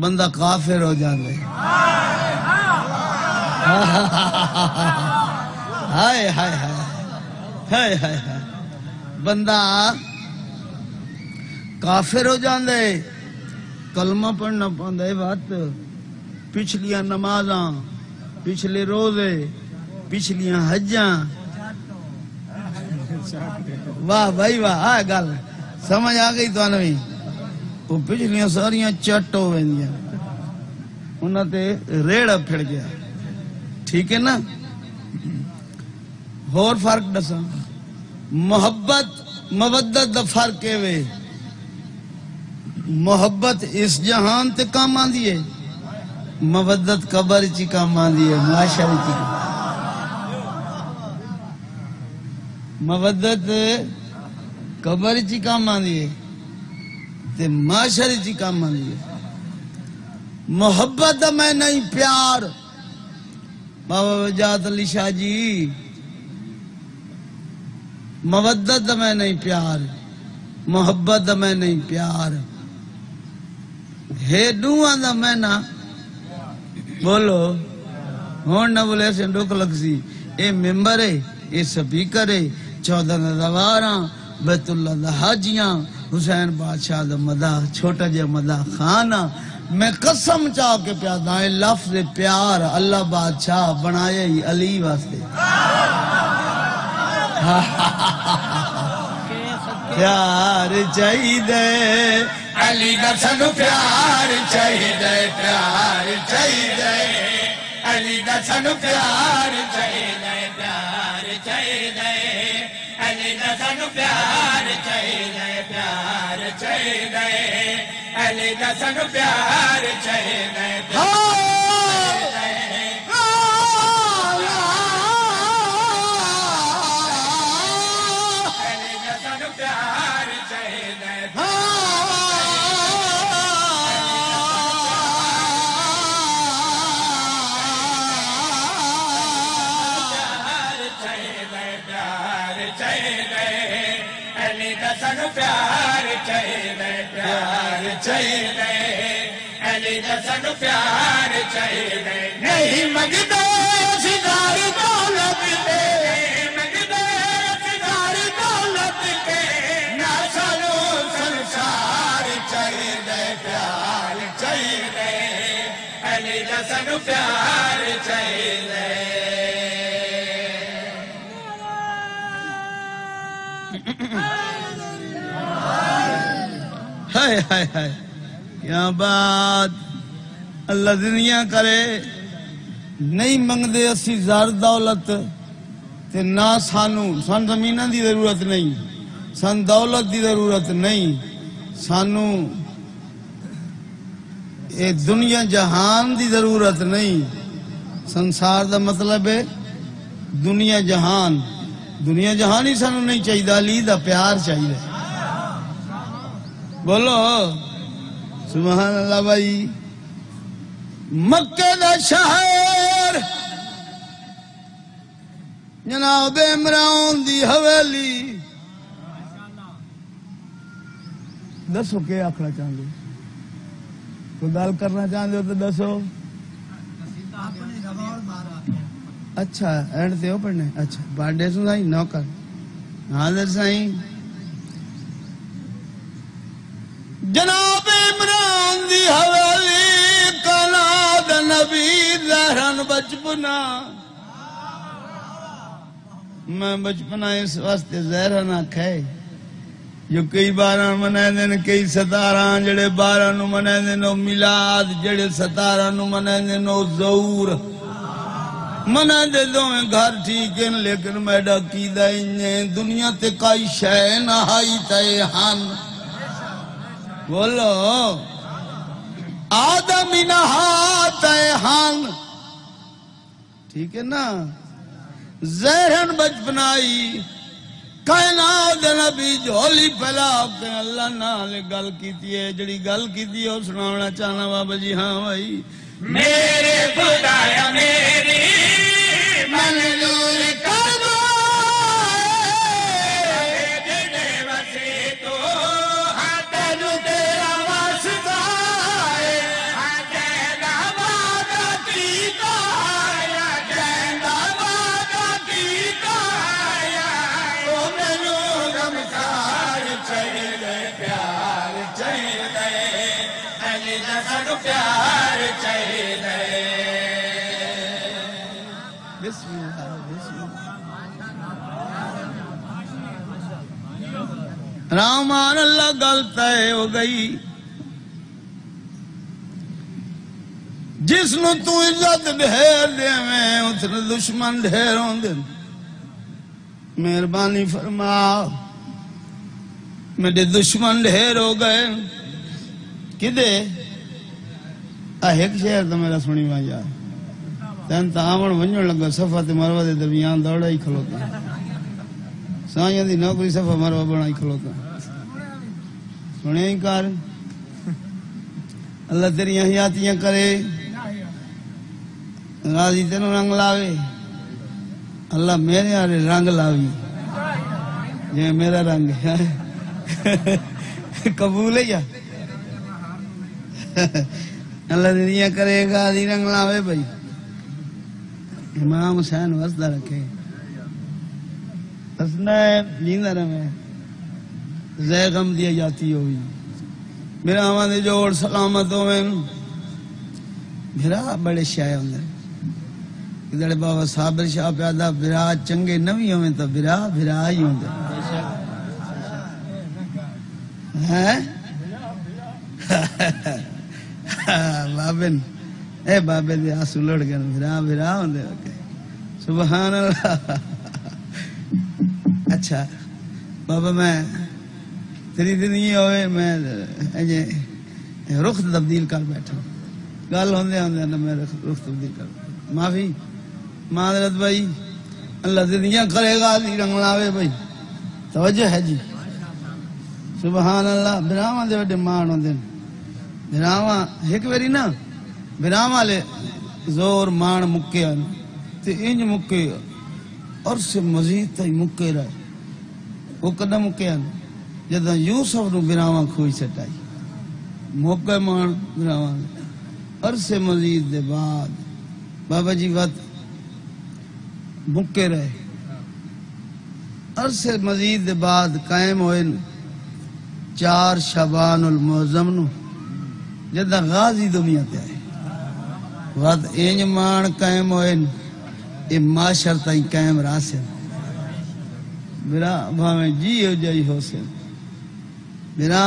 بندہ کافر ہو جاندے ہائے ہائے ہائے ہائے ہائے بندہ کافر ہو جاندے کلمہ پڑھنا پاندے بات پچھلیاں نمازاں پچھلے روزے پچھلیاں حجاں واہ بھائی واہ آئے گل سمجھ آ گئی تو انوی وہ پچھلیاں ساریاں چٹ ہو ویندیاں انہاں تے ریڑا پھڑ گیا ٹھیک ہے نا اور فرق دساں محبت مودت دا فرق ہے وے محبت اس جہان تے کام آندی ہے مودت قبر چی کام آندی ہے، معاشر چی کام مودت قبر چی کام آندی ہے تے معاشر چی کام آندی ہے۔ محبت میں نہیں پیار، بابا وجاہت علی شاہ جی، مودت میں نہیں پیار، محبت میں نہیں پیار، ہے دوہاں دا میں نہ بولو ہون نہ بولے ایسے ڈوک لگ سی۔ اے ممبر ہے، اے سپیکر ہے، 14 دواراں بیت اللہ دا حاجیاں، حسین بادشاہ دا مداح چھوٹا جے مداح خانہ، میں قسم چاہ کے پیادا ہے لفظ پیار اللہ بادشاہ بنائے ہی علی واسطے۔ پیار چاہی دے علی دا سنو پیار چاہی دے، پیار چاہی دے علی دا سنو پیار چاہی دے، پیار چاہی دے علی دا سنو پیار چاہی دے، پیار چاہی دے علی دا سنو پیار چاہی دے، پیار چاہیے، پیار چاہیے علی دا سنو پیار چاہیے، نہیں منگدے سدار دولت کے، منگدے سدار دولت کے، نہ سنو سنسار چاہیے، پیار چاہیے علی دا سنو پیار چاہیے۔ ہائے ہائے ہائے کیا بات، اللہ دنیا کرے نہیں منگدے اسی زار دولت تے نہ سان زمینہ دی ضرورت نہیں، سان دولت دی ضرورت نہیں، سانو اے دنیا جہان دی ضرورت نہیں۔ سنسار دا مطلب ہے دنیا جہان ہی سانو نہیں چاہیے، علی دا پیار چاہیے۔ بولو سبحان اللہ بھائی۔ مکہ دا شہر جناب عمران دی حویلی، دسو کیا آکھنا چاہتے، کوئی گل کرنا چاہتے ہو تو دسو۔ اچھا اینڈ تے ہو پڑھنے، اچھا بارڈے سو سائیں نوکر حاضر سائیں۔ جناب عمران دی حویلی کلاد نبی زہران بچپنا، میں بچپنا اس واسطے زہران آکھے جو کئی باران منائے دن، کئی 17 جڑے باران منائے دن میلاد، جڑے 17 منائے دن ظہور منائے دے دو میں گھر ٹھیک ہیں، لیکن میڈا کی دائیں دنیا تے کائی شے نہائی تے ہن۔ بولو آدمی نہات ہن، ٹھیک ہے نا؟ زہرن بچپنائی کائنات نبی جھولی پھیلا کے اللہ نال گل کیتی ہے، جڑی گل کیتی ہے اس سناونا چاہنا بابا جی۔ ہاں بھائی میرے خدایا میری منظور کرو، جڑے وسے تو ہاتھوں تیرا واسطہ ہے، کہنا وعدہ کیتا ہے، کہنا وعدہ کیتا ہے، تو مینوں غمخار چاہیے، پیار چاہیے علی دا سانو پیار چاہیے۔ بسم اللہ بسم اللہ۔ رامان اللہ گل طے ہو گئی، جس نو تو عزت ڈھیر دے میں اس نے دشمن ڈھیر ہوں دے۔ مہربانی فرما میرے دشمن ڈھیر ہو گئے، کدے ایک شہر تو میرا سنی ماں یار تین تاون ونجن لگا صفا تے مروہ دے درمیان دوڑا ہی کھلوتا سائیں دی نوکری صفا مروہ بنا ہی کھلوتا سنے ہی کار اللہ تیری حیاتیاں کرے راضی تینوں رنگ لاوے اللہ میرے آرے رنگ لاوی یہ میرا رنگ ہے قبول ہے یا اللہ دنیا کرے گا دی رنگ لاوے بھائی امام حسین وسدہ رکھے حسنہ جیندہ رہے زی غم دیا جاتی ہوئی میرا آمانے جوڑ سلامتوں میں بھرا بڑے شاہ ہوں ادھر بابا صابر شاہ پیادا بھرا چنگے نوی ہوئے تو بھرا ہی ہوں بابن اے بابے دے آسو لڑ گئے بھرا ہوں دے سبحان اللہ اچھا بابا میں تیری دن یہ ہوئے میں رخ تبدیل کر بیٹھا گل ہوندے نا میں رخ تبدیل کر معافی معذرت بھائی اللہ دنیا کرے گا دی رنگ لاوے بھائی توجہ ہے جی سبحان اللہ براواں دے وڈے مان ہوندے براواں ایک واری نا براواں لے زور مان مکے ان تے انج مکے اور سے مزید تے مکے رہے وہ کدا مکے ان جداں یوسف نو براواں کھوئی سٹائی موقع مان براواں اور سے مزید دے بعد بابا جی وقت مکے رہے عرصے مزید دے بعد قائم ہوئے 4 شعبان المعظم نو جدہ غازی دنیا تے آئے وقت اینج مان قائم ہوئے اے معاشر تائیں قائم راسن برا بھامیں جی ہو جائی حسین برا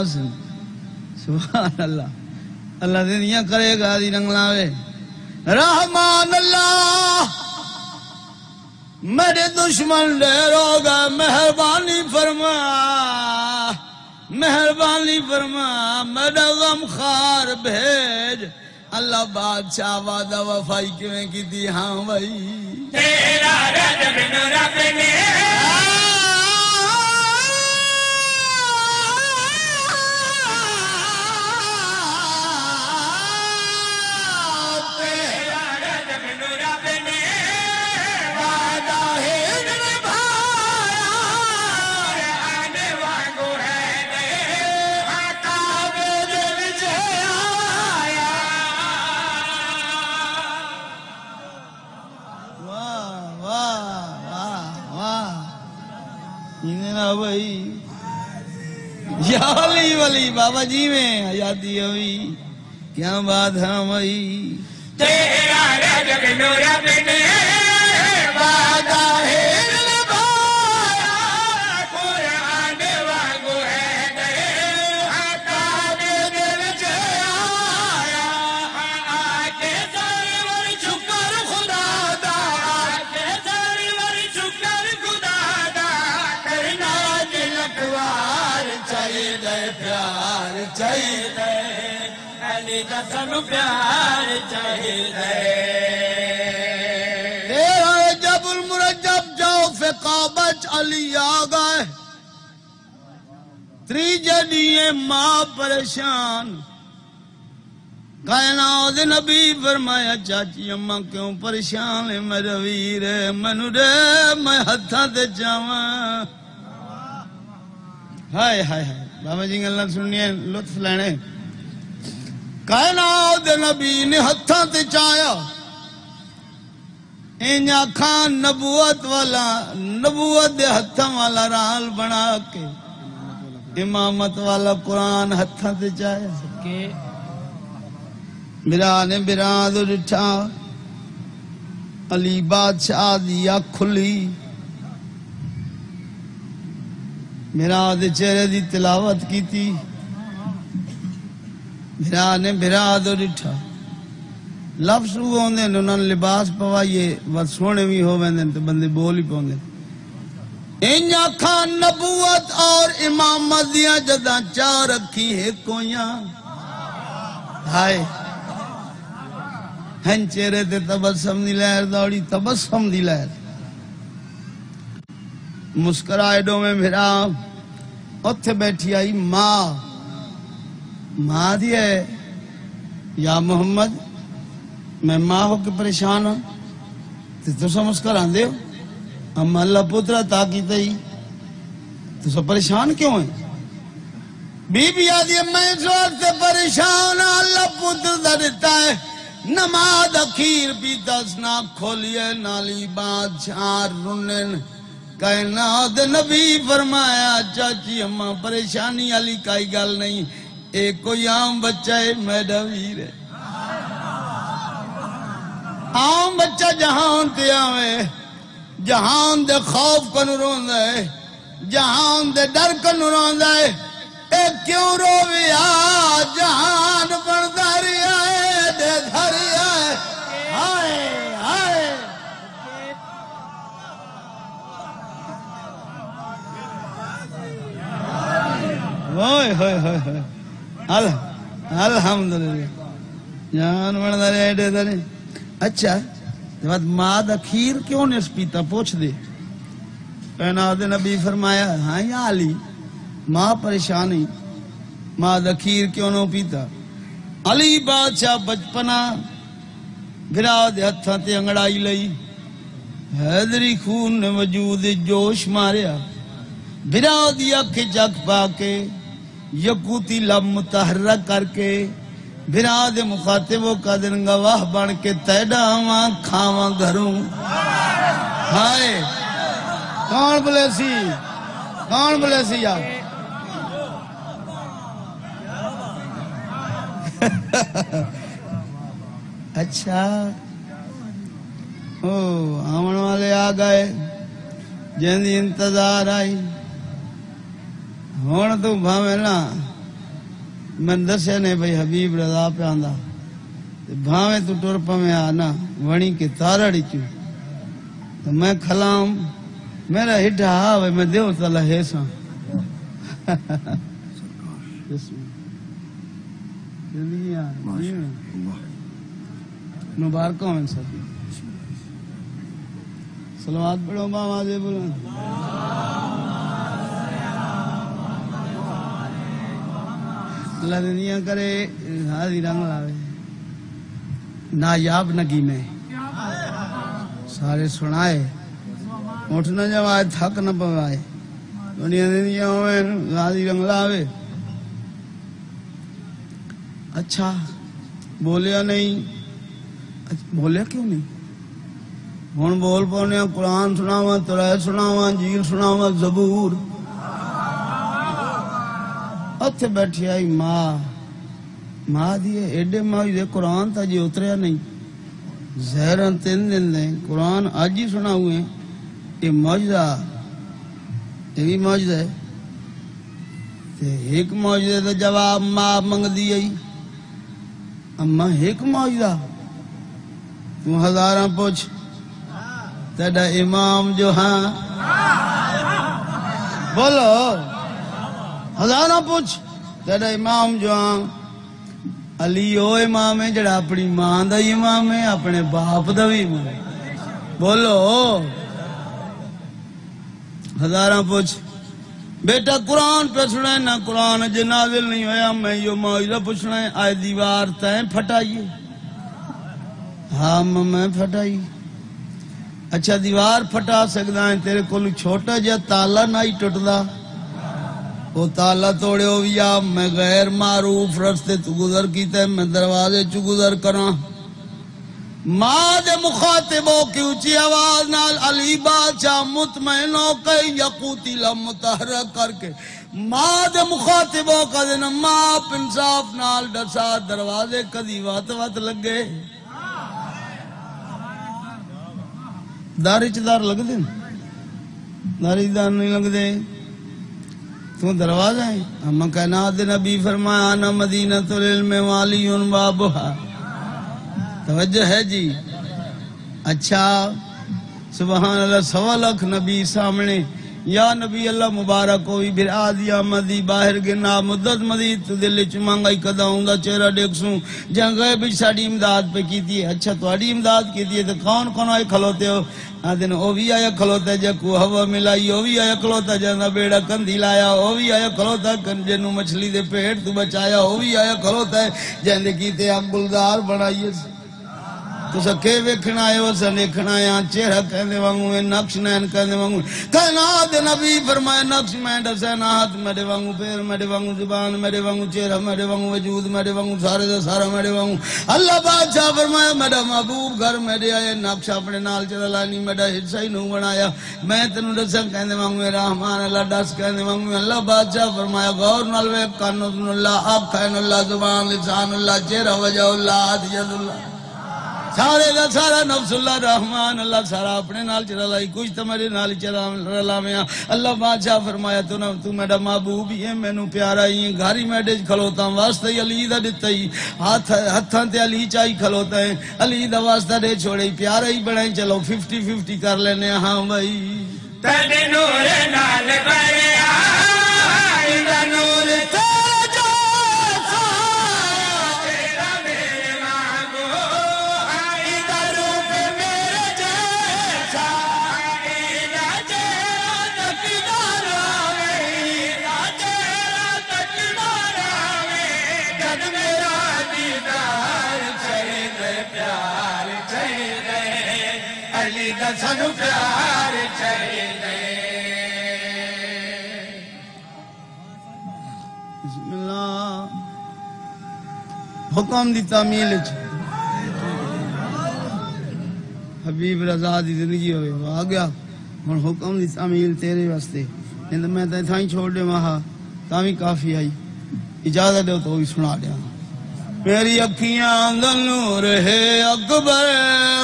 حسین سبحان اللہ اللہ دنیا کرے گا دی رنگ لاوے رحمان اللہ میرے دشمن ڈیرو گا مہربانی فرما میرا غم خار بھیج اللہ بادشاہ وعدہ وفائی کیویں کی دی ہاں بھائی تیرا رجب نو رب نے بھائی یا علی ولی بابا جی میں حیاتی ہوئی کیا بات ہے بھائی تیرا رجب نو رب نے وعدہ ہے قرآن وانگو ہے دے حقاب دل چے آیا آکے سرور شکر خدا دا آکے سرور شکر خدا دا کرنا دلکوار چاہیے پیار چاہیے علی دا سنو پیار چاہیے تیرا جب المرجب جاؤ فقابچ علی آگئے تری جدیے ماں پریشان کائنات نبی فرمایا چاچی اماں کیوں پریشان ہے میرا ویر منو دے میں ہتھاں تے جاواں ہائے ہائے ہائے بابا جی اللہ سنیے لطف لینے کائنات نبی نے ہتھاں تے چایا این آکھاں نبوت دے ہتھاں والا رال بنا کے امامت والا قرآن ہتھاں تے چایا میرا دو ڈٹھا علی بادشاہ دیا کھلی میرا دے چہرے دی تلاوت کی تھی میرا دو ڈٹھا لفظ ہوندے انہاں لباس پوائیے بس سونے بھی ہوندے تو بندے بول ہی پوندے ان آکھاں نبوت اور امامت دیاں جداں چا رکھی ہے کویاں ہائے ہیں چہرے تے تبسم دی لہر دوڑی، تبسم دی لہر مسکرائے ڈو میں بھرا اتھے بیٹھی آئی ماں دی ہے یا محمد میں ماں ہو کے پریشان ہوں تو سا مسکران دے ہو اما اللہ پترہ تاکی تئی تو سا پریشان کیوں ہیں بی بی آدھی میں اس وقت پریشان اللہ پتر درتا ہے نماز اخیر پیتا سنا کھولیے نالی بات چار رنن کائنات نبی فرمایا چاچی اماں پریشانی علی کائی گل نہیں ایک کوئی عام بچہ ہے میڈا ویر ہے عام بچہ جہان تے آوے جہان دے خوف کو نرون دے جہان دے ڈر کو نرون دے اے کیوں رویا جہان برداری آئے دے دھاری آئے آئے آئے ہوئے ہوئے ہوئے ہوئے الحمدللہ جہان برداری آئے دے دھاری اچھا بعد ماں دا کھیر کیوں نہیں پیتا پوچھ دے کائنات نبی فرمایا ہاں یا علی ماں پریشانی ماں دا کھیر کیوں نہ پیتا علی بادشاہ بچپنا گرا دے ہتھاں تے انگڑائی لئی حیدری خون نے وجود جوش ماریا گرا دی اکھ جک پا کے یقوتی لب متحرک کر کے بھرا دے مخاطبوں کا دن گواہ بن کے تیڑا آواں کھاواں گھروں ہائے کون بلے سی یار اچھا آمن والے آ گئے جن دی انتظار آئی ہون تو بھاوے نا میں دسے نے بھئی حبیب رضا پہ آندہ بھاوے تو ٹور پا میں آنا وڑی کے تارڑی چوں تو میں کھلام میرا ہٹھا آوے میں دیو تلا حیساں مبارکوں میں سب سلوات پڑھو ماما دے بولیں اللہ دنیا کرے ہادی رنگ لاوے نایاب نگی میں سارے سنائے اٹھ نہ جوائے تھک نہ پوائے دنیا دنیا ہوئے ہادی رنگ لاوے اچھا بولیا نہیں بولیا کیوں نہیں ہون بول پونے قرآن سناواں ترائے سناواں جیل سناواں زبور اتھے بیٹھی آئی ماں دیئے ایڈے ماں دے قرآن تا جی اتریا نہیں زہران 3 دن دیں قرآن آج ہی سنا ہوئے یہ موجدہ یہ بھی موجدہ ہے ایک موجدہ تو جواب ماں منگ دیئی اماں ایک موجدہ تو ہزاراں پوچھ تیڑا امام جو ہاں بولو ہزاراں پوچھ تیڑا امام جو ہاں علی او امام ہے جڑا اپنی ماں دا امام ہے اپنے باپ دا بھی امام ہے بولو ہزاراں پوچھ بیٹا قرآن پہ سنائے نہ قرآن جے نازل نہیں ہویا میں یہ معاوضہ پوچھنا ہے آئے دیوار تائیں پھٹائیے ہاں میں پھٹائی اچھا دیوار پھٹا سکتا ہے تیرے کول چھوٹا جا تالا نہ ہی ٹوٹدا وہ تالا توڑے ہویا میں غیر معروف رستے تو گزر کیتے میں دروازے چو گزر کراں ماں دے مخاطبوں کی اونچی آواز نال علی بادشاہ مطمئن ہو کے یقوتی لم متحرک کر کے ماں دے مخاطبوں کا دن ماں انصاف نال ڈسا دروازے کدی وات لگے داری چدار لگ دیں داری دار نہیں لگ دیں تو دروازہ ہے اما کائنات نبی فرمایا انا مدینۃ العلم والی بابھا توجہ ہے جی اچھا سبحان اللہ 1.25 لاکھ نبی سامنے یا نبی اللہ مبارک ہوئی برا دیا مدی باہر گنا مدت مزید تو دل چ مانگائی کدا ہوندا چہرہ دیکھ سوں جنگ بھی ساڈی امداد پہ کیتی ہے اچھا تہاڈی امداد کیتی ہے تے کون کون آئے کھلوتے ہو آدن او بھی آیا کھلوتا ہے جکو ہوا ملائی او بھی آیا کھلوتا جانا بیڑا کندھی لایا او بھی آیا کھلوتا جنوں مچھلی دے پیٹ تو بچایا او بھی آیا کھلوتا ہے جندے کیتے اب گلزار بنائیے تو سکے ویکھنا ہے وہ سن دیکھنا ہے چہرہ کہنے وانگو ہے نقش نین کہنے وانگو کائنات نبی فرمائے نقش میں ڈسینا ہاتھ میرے وانگو پیر میرے وانگو زبان میرے وانگو چہرہ میرے وانگو وجود میرے وانگو سارے دا سارا میرے وانگو اللہ بادشاہ فرمایا میرا محبوب گھر میرے آئے نقش اپنے نال چلا لانی میرا حصہ ہی نو بنایا میں تنو ڈسا کہنے وانگو رحمان اللہ ڈس کہنے وانگو اللہ بادشاہ فرمایا غور نالوے قانون اللہ آقین اللہ زبان لسان اللہ چہرہ وجہ اللہ ہاتھ ید اللہ سارے دا سارا نفس اللہ رحمان اللہ سارا اپنے نال چلا لائی کچھ تمہارے نال چلا لامیاں اللہ بادشاہ فرمایا تو میرا محبوب ہی ہے میں نو پیارا ہی ہے گھاری میڈے کھلوتا ہوں واسطہ ہی علی دا دیتا ہی ہتھاں تے علی چاہی کھلوتا ہے علی دا واسطہ دے چھوڑے پیارا ہی بڑھائیں چلو 50-50 کر لینے ہاں بھائی تن نور نال بڑیا دا نور سنو پیار چاہیے بسم اللہ حکم دی تعمیل حبیب رضا دی زندگی ہوئے وہ آ گیا اور حکم دی تعمیل تیرے واسطے میں تھا ہی چھوڑ دے وہاں تامی کافی آئی اجازت دے تو بھی سنا دیا میری اکھیاں دا نور ہے اکبر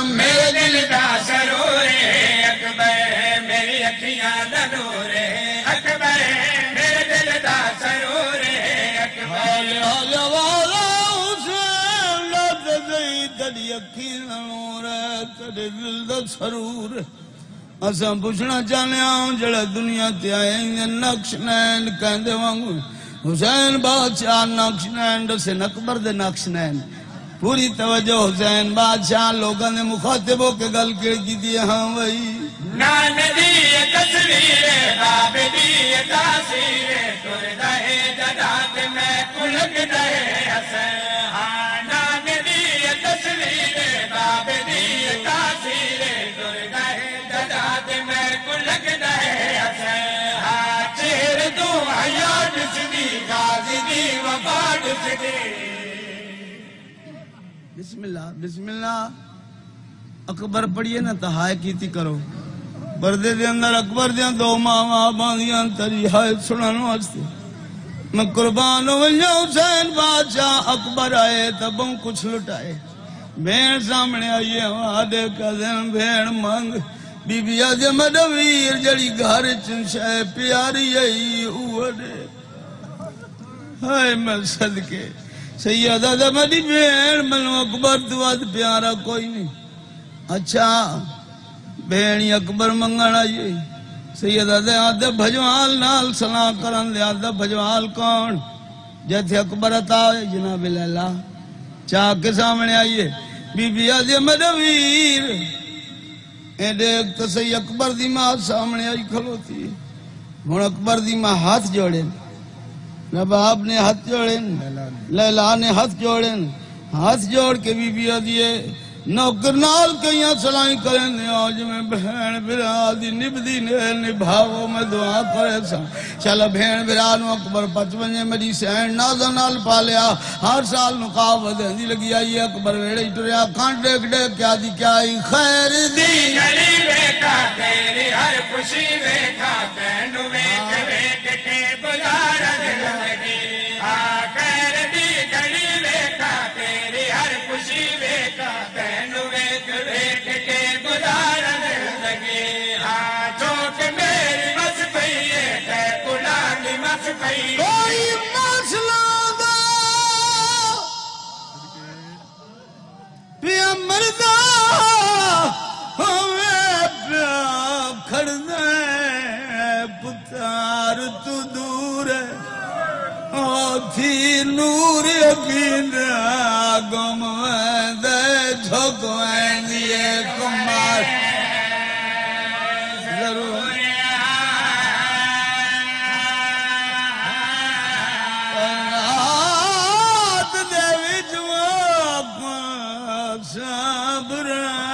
میرے دل دا سرور ہے اکبر میری اکھیاں دا نور ہے اکبر میرے دل دا سرور ہے اکبر حال والا حسین لد گئی تیری اکھی دا نور ہے تیرے دل دا سرور اساں پوچھنا چاہنے آؤں جڑا دنیا تے آئے نقش نین کہندے وانگو حسین بادشاہ نقش نین دسے اکبر دے نقش نین پوری توجہ حسین بادشاہ لوگوں نے مخاطبوں کے گل کر کی دی ہاں بھائی نان دی تصویر باب دی تاثیر تر دہے جدات میں کلک دہے حسن ہاں نان دی تصویر باب دی تاثیر تر دہے جدات میں کلک دہے حسن ہاں چہر تو حیات سدی غازی دی وفاد سدی بسم اللہ اکبر پڑھئے نا تہائے کیتی کرو پردے دے اندر اکبر دیاں دو ماں باندیاں تری ہائے سنانو ہستے میں قربان ہو حسین بادشاہ اکبر آئے تبوں کچھ لٹائے بھین سامنے آئیے وعدے کا دن بھین مانگ بی بی آدھے مدویر جڑی گھر چنشائے پیاری آئی اوڑے ہائے میں صدقے سیدہ دا مدی بھین منو اکبر دواد پیارا کوئی نہیں اچھا بھینی اکبر منگن آئیے سیدہ دے آدھے بھجوال نال سلام کرن دے آدھے بھجوال کون جیسے اکبر عطا ہے جناب لیلہ چاہ کے سامنے آئیے بی بی آدھے مدویر اے دیکھ تو سی اکبر دی ماں سامنے آئی کھلوتی ہے ہون اکبر دی ماں ہاتھ جوڑے نباب نے ہاتھ جوڑے لیلہ نے ہاتھ جوڑے ہاتھ جوڑ کے بی بی آدھیے نوکر نال کئیاں سلائی کریں دے آج میں بہن برا دی نبدی نے نبھاو میں دعا کرے سا چلا بہن برا نو اکبر 55 میری سین نازا نال پالیا ہر سال نقاب دہندی لگی آئی اکبر ویڑے ٹریا کھان ڈیک ڈیک کیا دی کیا آئی خیر دی گلی بیٹا تیری ہر خوشی بیٹا تینو بیٹھ بیٹھ کے گزارا زندگی خیر دی گلی بیٹا تیری ہر خوشی بیٹا تینو بیٹھ بیٹھ کے گزارا زندگی چوک میری مس پئی ہے کلالی مس پئی کوئی مسئلہ دا پیا مردہ ہمیں پیا کھڑ دے تھی نور یقین گم دے جھوک دیے کمار ضرور رات دے وچ صبرادا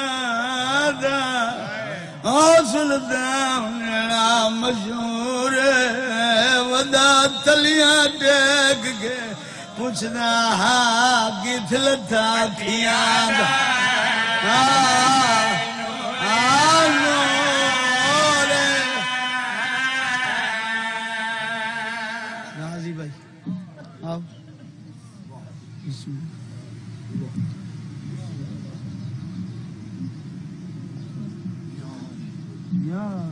حاصل دانا مشہور ودا تلیاں ٹیک کے پوچھنا ہاں کت لتھا کھیاں راضی بھائی آپ بسم اللہ